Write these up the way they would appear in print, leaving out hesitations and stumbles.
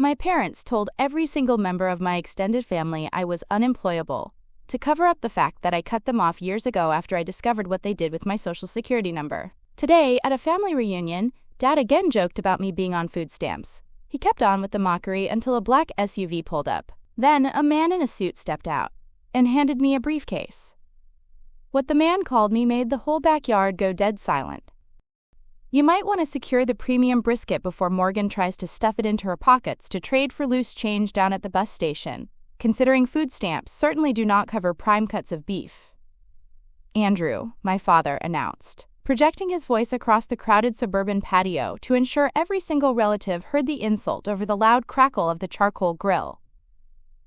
My parents told every single member of my extended family I was unemployable, to cover up the fact that I cut them off years ago after I discovered what they did with my social security number. Today, at a family reunion, Dad again joked about me being on food stamps. He kept on with the mockery until a black SUV pulled up. Then, a man in a suit stepped out and handed me a briefcase. What the man called me made the whole backyard go dead silent. You might want to secure the premium brisket before Morgan tries to stuff it into her pockets to trade for loose change down at the bus station, considering food stamps certainly do not cover prime cuts of beef. Andrew, my father, announced, projecting his voice across the crowded suburban patio to ensure every single relative heard the insult over the loud crackle of the charcoal grill.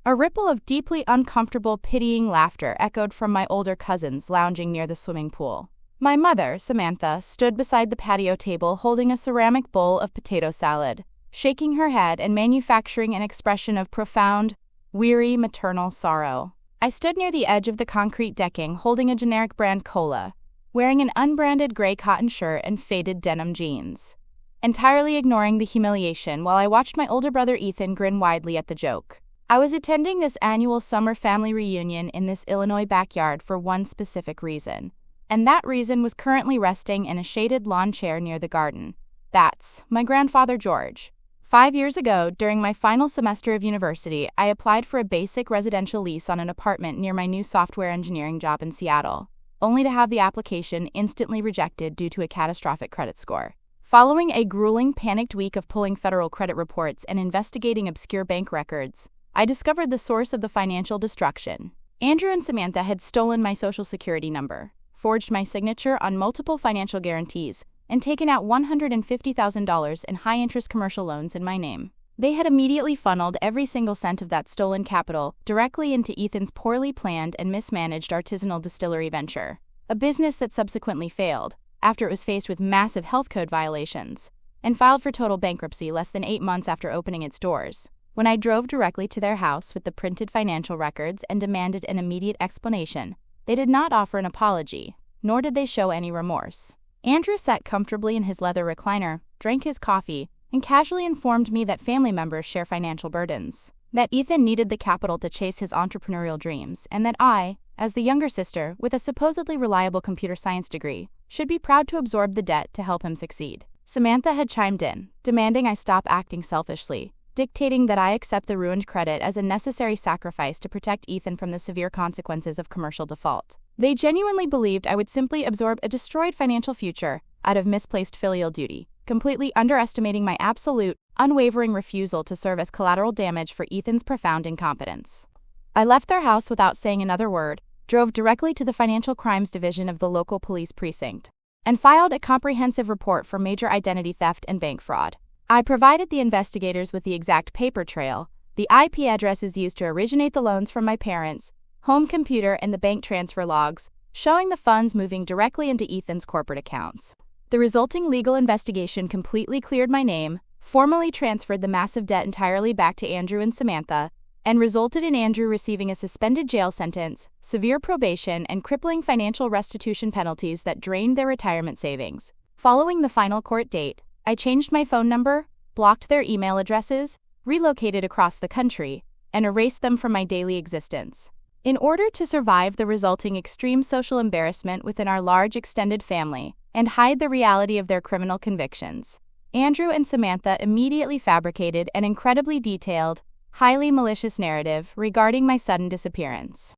A ripple of deeply uncomfortable, pitying laughter echoed from my older cousins lounging near the swimming pool. My mother, Samantha, stood beside the patio table holding a ceramic bowl of potato salad, shaking her head and manufacturing an expression of profound, weary maternal sorrow. I stood near the edge of the concrete decking holding a generic brand cola, wearing an unbranded gray cotton shirt and faded denim jeans, entirely ignoring the humiliation while I watched my older brother Ethan grin widely at the joke. I was attending this annual summer family reunion in this Illinois backyard for one specific reason, and that reason was currently resting in a shaded lawn chair near the garden. That's my grandfather George. 5 years ago, during my final semester of university, I applied for a basic residential lease on an apartment near my new software engineering job in Seattle, only to have the application instantly rejected due to a catastrophic credit score. Following a grueling, panicked week of pulling federal credit reports and investigating obscure bank records, I discovered the source of the financial destruction. Andrew and Samantha had stolen my social security number, forged my signature on multiple financial guarantees, and taken out $150,000 in high-interest commercial loans in my name. They had immediately funneled every single cent of that stolen capital directly into Ethan's poorly planned and mismanaged artisanal distillery venture, a business that subsequently failed after it was faced with massive health code violations and filed for total bankruptcy less than 8 months after opening its doors. When I drove directly to their house with the printed financial records and demanded an immediate explanation, they did not offer an apology, nor did they show any remorse. Andrew sat comfortably in his leather recliner, drank his coffee, and casually informed me that family members share financial burdens, that Ethan needed the capital to chase his entrepreneurial dreams, and that I, as the younger sister with a supposedly reliable computer science degree, should be proud to absorb the debt to help him succeed. Samantha had chimed in, demanding I stop acting selfishly, dictating that I accept the ruined credit as a necessary sacrifice to protect Ethan from the severe consequences of commercial default. They genuinely believed I would simply absorb a destroyed financial future out of misplaced filial duty, completely underestimating my absolute, unwavering refusal to serve as collateral damage for Ethan's profound incompetence. I left their house without saying another word, drove directly to the Financial Crimes Division of the local police precinct, and filed a comprehensive report for major identity theft and bank fraud. I provided the investigators with the exact paper trail, the IP addresses used to originate the loans from my parents, home computer, and the bank transfer logs, showing the funds moving directly into Ethan's corporate accounts. The resulting legal investigation completely cleared my name, formally transferred the massive debt entirely back to Andrew and Samantha, and resulted in Andrew receiving a suspended jail sentence, severe probation, and crippling financial restitution penalties that drained their retirement savings. Following the final court date, I changed my phone number, blocked their email addresses, relocated across the country, and erased them from my daily existence. In order to survive the resulting extreme social embarrassment within our large extended family and hide the reality of their criminal convictions, Andrew and Samantha immediately fabricated an incredibly detailed, highly malicious narrative regarding my sudden disappearance.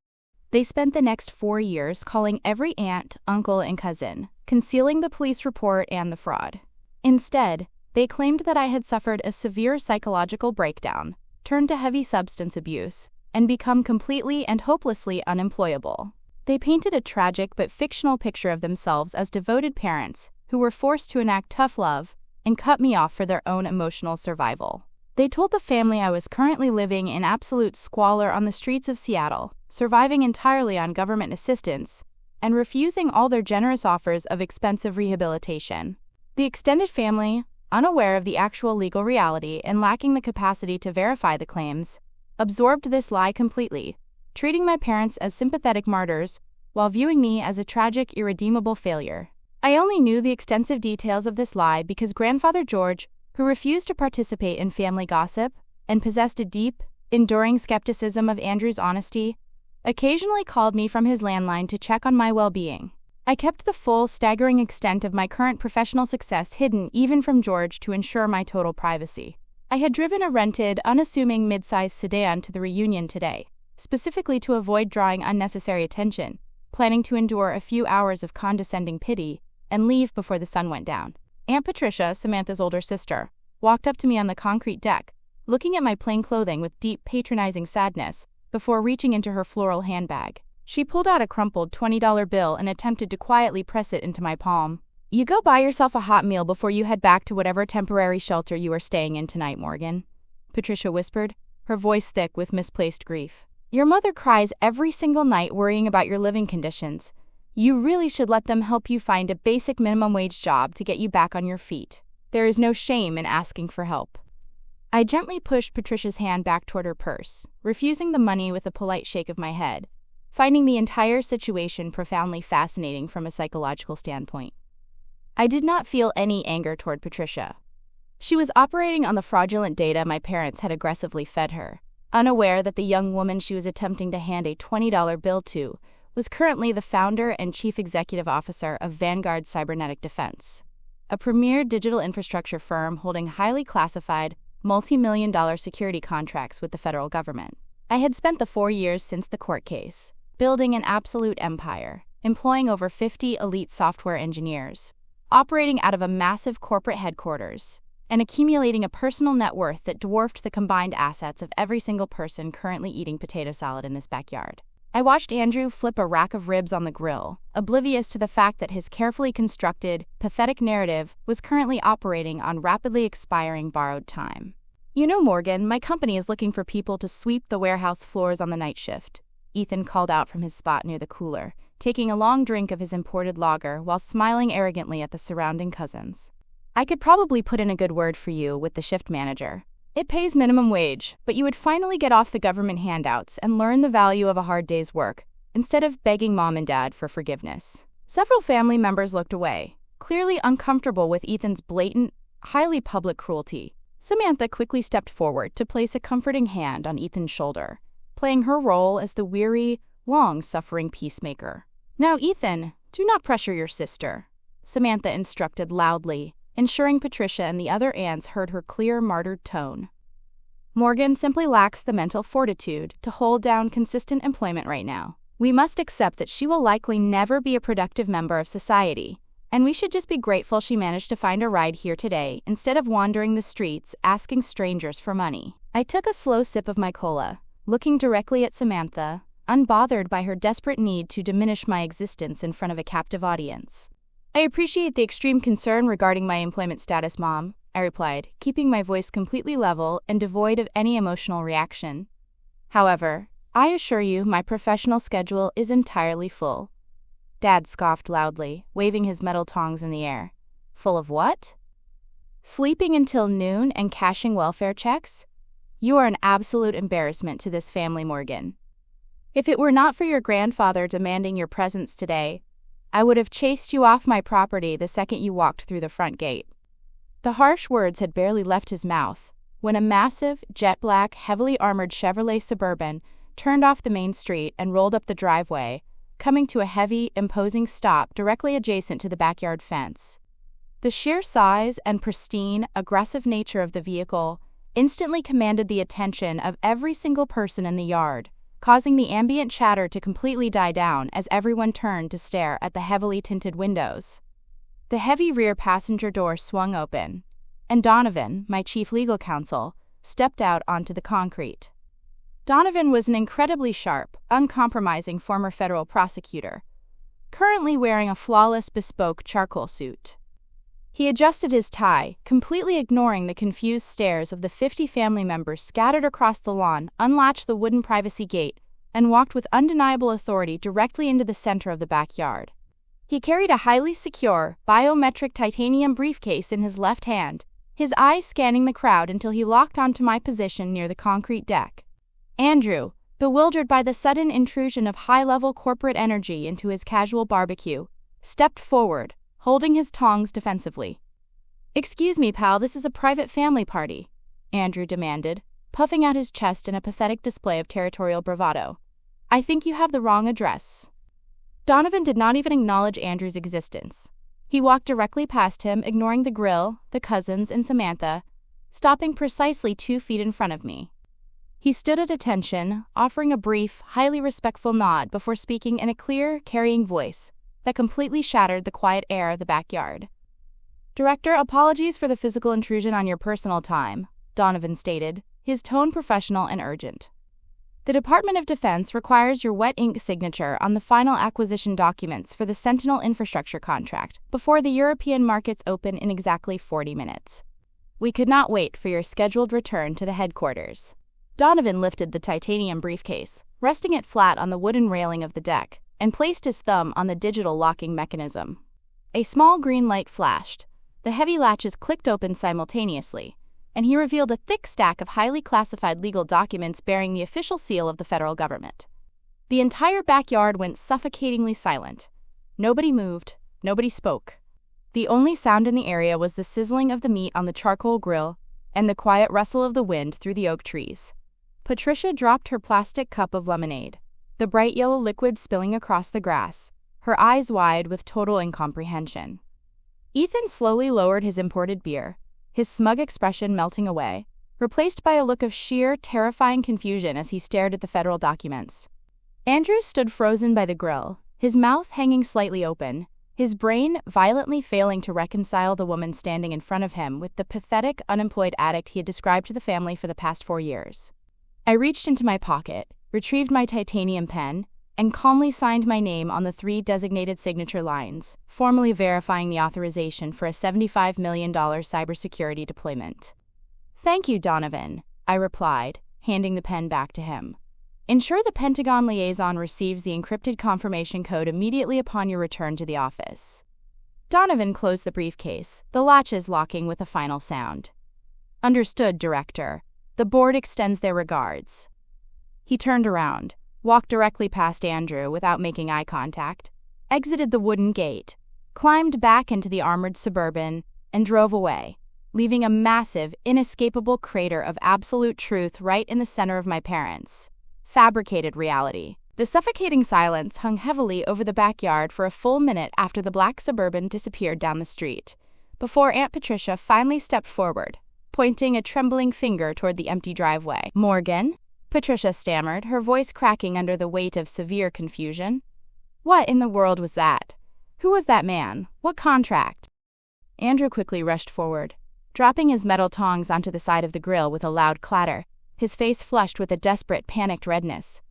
They spent the next 4 years calling every aunt, uncle, and cousin, concealing the police report and the fraud. Instead, they claimed that I had suffered a severe psychological breakdown, turned to heavy substance abuse, and become completely and hopelessly unemployable. They painted a tragic but fictional picture of themselves as devoted parents who were forced to enact tough love and cut me off for their own emotional survival. They told the family I was currently living in absolute squalor on the streets of Seattle, surviving entirely on government assistance, and refusing all their generous offers of expensive rehabilitation. The extended family, unaware of the actual legal reality and lacking the capacity to verify the claims, absorbed this lie completely, treating my parents as sympathetic martyrs while viewing me as a tragic, irredeemable failure. I only knew the extensive details of this lie because Grandfather George, who refused to participate in family gossip and possessed a deep, enduring skepticism of Andrew's honesty, occasionally called me from his landline to check on my well-being. I kept the full, staggering extent of my current professional success hidden even from George to ensure my total privacy. I had driven a rented, unassuming mid-sized sedan to the reunion today, specifically to avoid drawing unnecessary attention, planning to endure a few hours of condescending pity and leave before the sun went down. Aunt Patricia, Samantha's older sister, walked up to me on the concrete deck, looking at my plain clothing with deep, patronizing sadness, before reaching into her floral handbag. She pulled out a crumpled $20 bill and attempted to quietly press it into my palm. "You go buy yourself a hot meal before you head back to whatever temporary shelter you are staying in tonight, Morgan," Patricia whispered, her voice thick with misplaced grief. "Your mother cries every single night worrying about your living conditions. You really should let them help you find a basic minimum wage job to get you back on your feet. There is no shame in asking for help." I gently pushed Patricia's hand back toward her purse, refusing the money with a polite shake of my head, finding the entire situation profoundly fascinating from a psychological standpoint. I did not feel any anger toward Patricia. She was operating on the fraudulent data my parents had aggressively fed her, unaware that the young woman she was attempting to hand a $20 bill to was currently the founder and chief executive officer of Vanguard Cybernetic Defense, a premier digital infrastructure firm holding highly classified, multi-million-dollar security contracts with the federal government. I had spent the 4 years since the court case, building an absolute empire, employing over 50 elite software engineers, operating out of a massive corporate headquarters, and accumulating a personal net worth that dwarfed the combined assets of every single person currently eating potato salad in this backyard. I watched Andrew flip a rack of ribs on the grill, oblivious to the fact that his carefully constructed, pathetic narrative was currently operating on rapidly expiring borrowed time. "You know, Morgan, my company is looking for people to sweep the warehouse floors on the night shift," Ethan called out from his spot near the cooler, taking a long drink of his imported lager while smiling arrogantly at the surrounding cousins. "I could probably put in a good word for you with the shift manager. It pays minimum wage, but you would finally get off the government handouts and learn the value of a hard day's work, instead of begging mom and dad for forgiveness." Several family members looked away, clearly uncomfortable with Ethan's blatant, highly public cruelty. Samantha quickly stepped forward to place a comforting hand on Ethan's shoulder, playing her role as the weary, long-suffering peacemaker. "Now, Ethan, do not pressure your sister," Samantha instructed loudly, ensuring Patricia and the other aunts heard her clear, martyred tone. "Morgan simply lacks the mental fortitude to hold down consistent employment right now. We must accept that she will likely never be a productive member of society, and we should just be grateful she managed to find a ride here today instead of wandering the streets asking strangers for money." I took a slow sip of my cola, looking directly at Samantha, unbothered by her desperate need to diminish my existence in front of a captive audience. "I appreciate the extreme concern regarding my employment status, Mom," I replied, keeping my voice completely level and devoid of any emotional reaction. "However, I assure you my professional schedule is entirely full." Dad scoffed loudly, waving his metal tongs in the air. "Full of what? Sleeping until noon and cashing welfare checks? You are an absolute embarrassment to this family, Morgan. If it were not for your grandfather demanding your presence today, I would have chased you off my property the second you walked through the front gate." The harsh words had barely left his mouth when a massive, jet-black, heavily armored Chevrolet Suburban turned off the main street and rolled up the driveway, coming to a heavy, imposing stop directly adjacent to the backyard fence. The sheer size and pristine, aggressive nature of the vehicle instantly commanded the attention of every single person in the yard, causing the ambient chatter to completely die down as everyone turned to stare at the heavily tinted windows. The heavy rear passenger door swung open, and Donovan, my chief legal counsel, stepped out onto the concrete. Donovan was an incredibly sharp, uncompromising former federal prosecutor, currently wearing a flawless bespoke charcoal suit. He adjusted his tie, completely ignoring the confused stares of the 50 family members scattered across the lawn, unlatched the wooden privacy gate, and walked with undeniable authority directly into the center of the backyard. He carried a highly secure, biometric titanium briefcase in his left hand, his eyes scanning the crowd until he locked onto my position near the concrete deck. Andrew, bewildered by the sudden intrusion of high-level corporate energy into his casual barbecue, stepped forward, holding his tongs defensively. "Excuse me, pal, this is a private family party," Andrew demanded, puffing out his chest in a pathetic display of territorial bravado. "I think you have the wrong address." Donovan did not even acknowledge Andrew's existence. He walked directly past him, ignoring the grill, the cousins, and Samantha, stopping precisely 2 feet in front of me. He stood at attention, offering a brief, highly respectful nod before speaking in a clear, carrying voice that completely shattered the quiet air of the backyard. "Director, apologies for the physical intrusion on your personal time," Donovan stated, his tone professional and urgent. "The Department of Defense requires your wet ink signature on the final acquisition documents for the Sentinel infrastructure contract before the European markets open in exactly 40 minutes. We could not wait for your scheduled return to the headquarters." Donovan lifted the titanium briefcase, resting it flat on the wooden railing of the deck, and placed his thumb on the digital locking mechanism. A small green light flashed. The heavy latches clicked open simultaneously, and he revealed a thick stack of highly classified legal documents bearing the official seal of the federal government. The entire backyard went suffocatingly silent. Nobody moved, nobody spoke. The only sound in the area was the sizzling of the meat on the charcoal grill and the quiet rustle of the wind through the oak trees. Patricia dropped her plastic cup of lemonade, the bright yellow liquid spilling across the grass, her eyes wide with total incomprehension. Ethan slowly lowered his imported beer, his smug expression melting away, replaced by a look of sheer, terrifying confusion as he stared at the federal documents. Andrew stood frozen by the grill, his mouth hanging slightly open, his brain violently failing to reconcile the woman standing in front of him with the pathetic, unemployed addict he had described to the family for the past 4 years. I reached into my pocket, retrieved my titanium pen, and calmly signed my name on the 3 designated signature lines, formally verifying the authorization for a $75 million cybersecurity deployment. "Thank you, Donovan," I replied, handing the pen back to him. "Ensure the Pentagon liaison receives the encrypted confirmation code immediately upon your return to the office." Donovan closed the briefcase, the latches locking with a final sound. "Understood, Director. The board extends their regards." He turned around, walked directly past Andrew without making eye contact, exited the wooden gate, climbed back into the armored Suburban, and drove away, leaving a massive, inescapable crater of absolute truth right in the center of my parents' fabricated reality. The suffocating silence hung heavily over the backyard for a full minute after the black Suburban disappeared down the street, before Aunt Patricia finally stepped forward, pointing a trembling finger toward the empty driveway. "Morgan?" Patricia stammered, her voice cracking under the weight of severe confusion. "What in the world was that? Who was that man? What contract?" Andrew quickly rushed forward, dropping his metal tongs onto the side of the grill with a loud clatter, his face flushed with a desperate, panicked redness.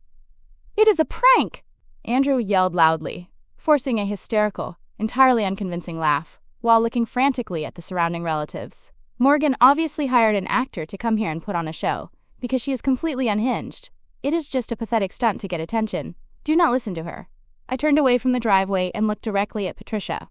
"It is a prank!" Andrew yelled loudly, forcing a hysterical, entirely unconvincing laugh, while looking frantically at the surrounding relatives. "Morgan obviously hired an actor to come here and put on a show, because she is completely unhinged. It is just a pathetic stunt to get attention. Do not listen to her." I turned away from the driveway and looked directly at Patricia.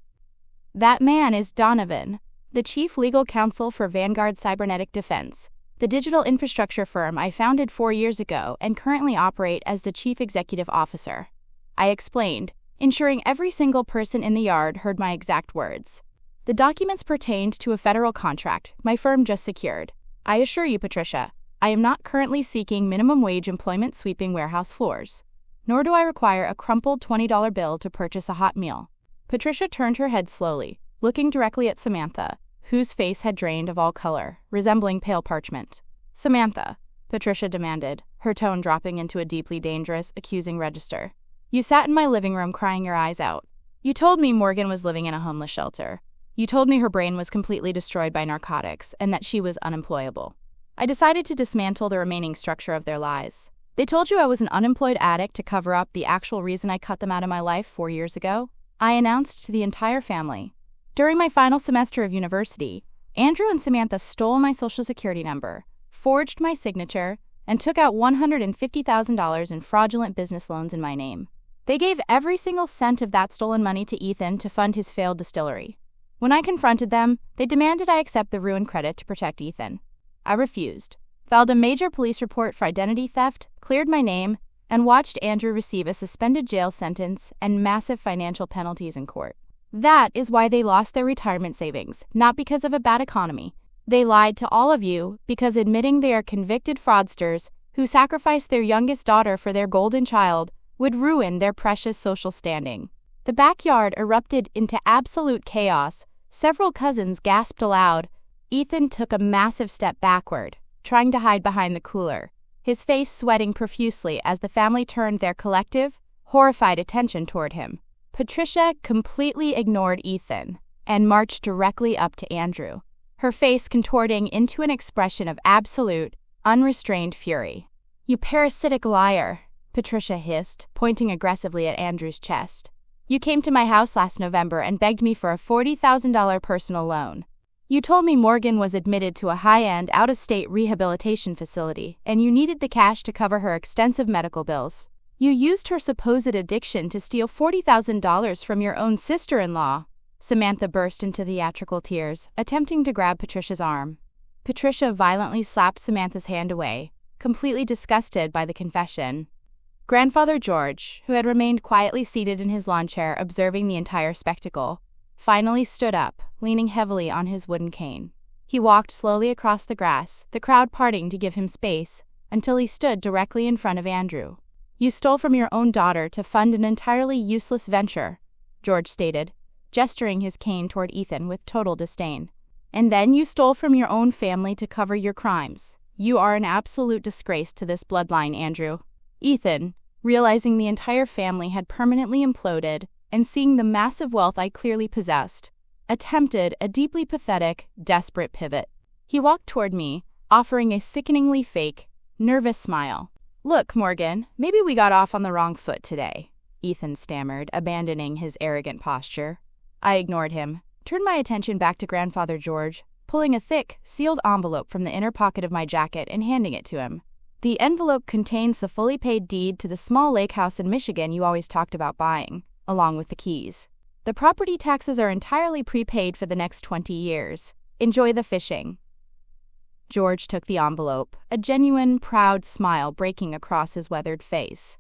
"That man is Donovan, the chief legal counsel for Vanguard Cybernetic Defense, the digital infrastructure firm I founded 4 years ago and currently operate as the chief executive officer," I explained, ensuring every single person in the yard heard my exact words. "The documents pertained to a federal contract my firm just secured. I assure you, Patricia, I am not currently seeking minimum wage employment sweeping warehouse floors, nor do I require a crumpled $20 bill to purchase a hot meal." Patricia turned her head slowly, looking directly at Samantha, whose face had drained of all color, resembling pale parchment. "Samantha," Patricia demanded, her tone dropping into a deeply dangerous, accusing register. "You sat in my living room crying your eyes out. You told me Morgan was living in a homeless shelter. You told me her brain was completely destroyed by narcotics and that she was unemployable. I decided to dismantle the remaining structure of their lies. They told you I was an unemployed addict to cover up the actual reason I cut them out of my life 4 years ago. I announced to the entire family. During my final semester of university, Andrew and Samantha stole my social security number, forged my signature, and took out $150,000 in fraudulent business loans in my name. They gave every single cent of that stolen money to Ethan to fund his failed distillery. When I confronted them, they demanded I accept the ruined credit to protect Ethan. I refused, filed a major police report for identity theft, cleared my name, and watched Andrew receive a suspended jail sentence and massive financial penalties in court. That is why they lost their retirement savings, not because of a bad economy, They lied to all of you because admitting they are convicted fraudsters who sacrificed their youngest daughter for their golden child would ruin their precious social standing. The backyard erupted into absolute chaos. Several cousins gasped aloud. Ethan took a massive step backward, trying to hide behind the cooler, his face sweating profusely as the family turned their collective, horrified attention toward him. Patricia completely ignored Ethan and marched directly up to Andrew, her face contorting into an expression of absolute, unrestrained fury. "You parasitic liar," Patricia hissed, pointing aggressively at Andrew's chest. "You came to my house last November and begged me for a $40,000 personal loan. You told me Morgan was admitted to a high-end, out-of-state rehabilitation facility, and you needed the cash to cover her extensive medical bills. You used her supposed addiction to steal $40,000 from your own sister-in-law." Samantha burst into theatrical tears, attempting to grab Patricia's arm. Patricia violently slapped Samantha's hand away, completely disgusted by the confession. Grandfather George, who had remained quietly seated in his lawn chair observing the entire spectacle, finally stood up, leaning heavily on his wooden cane. He walked slowly across the grass, the crowd parting to give him space, until he stood directly in front of Andrew. "You stole from your own daughter to fund an entirely useless venture," George stated, gesturing his cane toward Ethan with total disdain. "And then you stole from your own family to cover your crimes. You are an absolute disgrace to this bloodline, Andrew." Ethan, realizing the entire family had permanently imploded and seeing the massive wealth I clearly possessed, attempted a deeply pathetic, desperate pivot. He walked toward me, offering a sickeningly fake, nervous smile. "Look, Morgan, maybe we got off on the wrong foot today," Ethan stammered, abandoning his arrogant posture. I ignored him, turned my attention back to Grandfather George, pulling a thick, sealed envelope from the inner pocket of my jacket and handing it to him. "The envelope contains the fully paid deed to the small lake house in Michigan you always talked about buying, along with the keys. The property taxes are entirely prepaid for the next 20 years. Enjoy the fishing." George took the envelope, a genuine, proud smile breaking across his weathered face.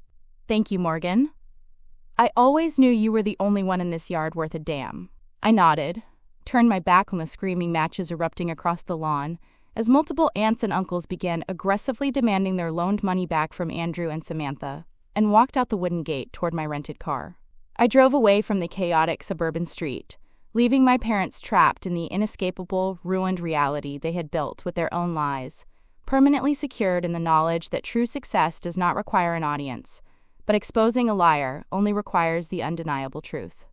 "Thank you, Morgan. I always knew you were the only one in this yard worth a damn." I nodded, turned my back on the screaming matches erupting across the lawn, as multiple aunts and uncles began aggressively demanding their loaned money back from Andrew and Samantha, and walked out the wooden gate toward my rented car. I drove away from the chaotic suburban street, leaving my parents trapped in the inescapable, ruined reality they had built with their own lies, permanently secured in the knowledge that true success does not require an audience, but exposing a liar only requires the undeniable truth.